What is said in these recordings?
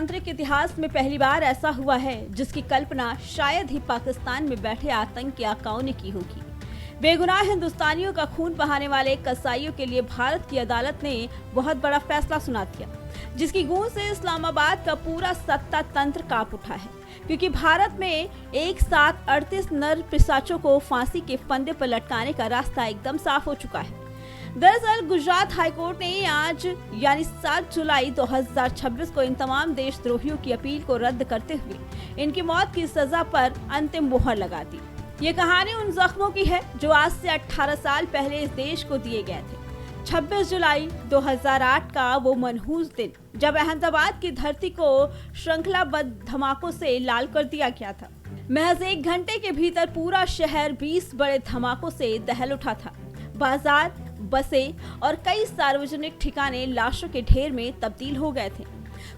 लोकतांत्रिक इतिहास में पहली बार ऐसा हुआ है जिसकी कल्पना शायद ही पाकिस्तान में बैठे आतंकी आकाओं ने की होगी। बेगुनाह हिंदुस्तानियों का खून बहाने वाले कसाईयों के लिए भारत की अदालत ने बहुत बड़ा फैसला सुना दिया, जिसकी गूंज से इस्लामाबाद का पूरा सत्ता तंत्र कांप उठा है, क्योंकि भारत में एक साथ 38 नर पिशाचों को फांसी के फंदे पर लटकाने का रास्ता एकदम साफ हो चुका है। दरअसल गुजरात हाईकोर्ट ने आज यानी 7 जुलाई 2026 को इन तमाम देशद्रोहियों की अपील को रद्द करते हुए इनकी मौत की सजा पर अंतिम मुहर लगा दी। ये कहानी उन जख्मों की है जो आज से 18 साल पहले इस देश को दिए गए थे। 26 जुलाई 2008 का वो मनहूस दिन जब अहमदाबाद की धरती को श्रृंखलाबद्ध धमाकों से लाल कर दिया गया था। महज 1 घंटे के भीतर पूरा शहर 20 बड़े धमाकों से दहल उठा था। बाजार, बसें और कई सार्वजनिक ठिकाने लाशों के ढेर में तब्दील हो गए थे।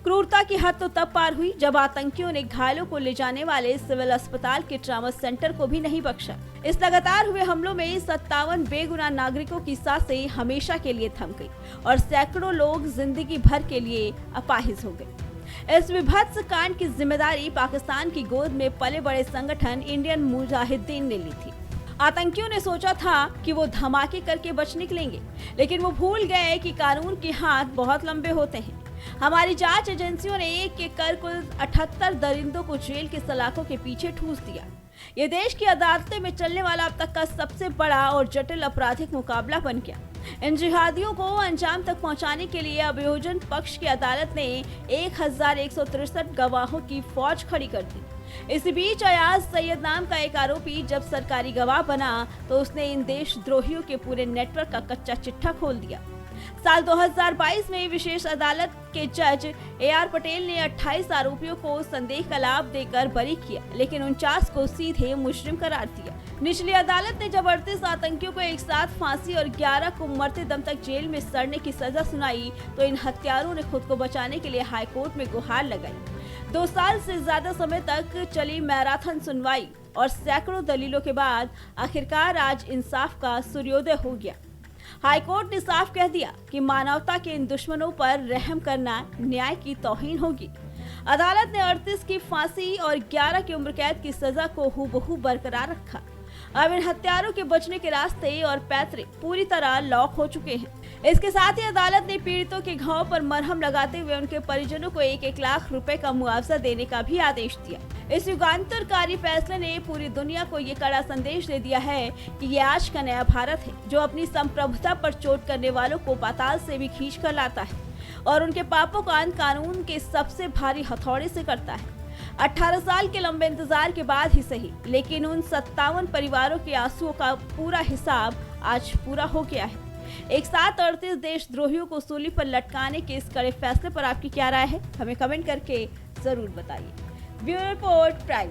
क्रूरता की हद तो तब पार हुई जब आतंकियों ने घायलों को ले जाने वाले सिविल अस्पताल के ट्रॉमा सेंटर को भी नहीं बख्शा। इस लगातार हुए हमलों में 57 बेगुनाह नागरिकों की सांसें हमेशा के लिए थम गई और सैकड़ों लोग जिंदगी भर के लिए अपाहिज हो गए। इस विभत्स कांड की जिम्मेदारी पाकिस्तान की गोद में पले बड़े संगठन इंडियन मुजाहिदीन ने ली थी। आतंकियों ने सोचा था कि वो धमाके करके बच निकलेंगे, लेकिन वो भूल गए कि कानून के हाथ बहुत लंबे होते हैं। हमारी जांच एजेंसियों ने एक कर कुल 78 दरिंदों को जेल के सलाखों के पीछे ठूस दिया। ये देश की अदालतें में चलने वाला अब तक का सबसे बड़ा और जटिल आपराधिक मुकाबला बन गया। इन जिहादियों को अंजाम तक पहुंचाने के लिए अभियोजन पक्ष की अदालत ने 1163 गवाहों की फौज खड़ी कर दी। इसी बीच अयाज सैयद नाम का एक आरोपी जब सरकारी गवाह बना तो उसने इन देशद्रोहियों के पूरे नेटवर्क का कच्चा चिट्ठा खोल दिया। साल 2022 में विशेष अदालत के जज AR पटेल ने 28 आरोपियों को संदेह का लाभ देकर बरी किया, लेकिन 49 को सीधे मुजरिम करार दिया। निचली अदालत ने जब 38 आतंकियों को एक साथ फांसी और 11 को मरते दम तक जेल में सड़ने की सजा सुनाई तो इन हत्यारों ने खुद को बचाने के लिए हाईकोर्ट में गुहार लगाई। 2 साल से ज्यादा समय तक चली मैराथन सुनवाई और सैकड़ों दलीलों के बाद आखिरकार आज इंसाफ का सूर्योदय हो गया। हाईकोर्ट ने साफ कह दिया कि मानवता के इन दुश्मनों पर रहम करना न्याय की तौहीन होगी। अदालत ने 38 की फांसी और 11 की उम्र कैद की सजा को हूबहू बरकरार रखा। अब इन हत्यारों के बचने के रास्ते और पैतरे पूरी तरह लॉक हो चुके हैं। इसके साथ ही अदालत ने पीड़ितों के घाव पर मरहम लगाते हुए उनके परिजनों को 1-1 लाख रुपए का मुआवजा देने का भी आदेश दिया। इस युगांतरकारी फैसले ने पूरी दुनिया को ये कड़ा संदेश दे दिया है कि ये आज का नया भारत है जो अपनी संप्रभुता पर चोट करने वालों को पाताल से भी खींच कर लाता है और उनके पापों का अंत कानून के सबसे भारी हथौड़े से करता है। 18 साल के लंबे इंतजार के बाद ही सही, लेकिन उन 57 परिवारों के आंसुओं का पूरा हिसाब आज पूरा हो गया है। एक साथ 38 देशद्रोहियों को सूली पर लटकाने के इस कड़े फैसले पर आपकी क्या राय है? हमें कमेंट करके जरूर बताइए। Bureau report prime.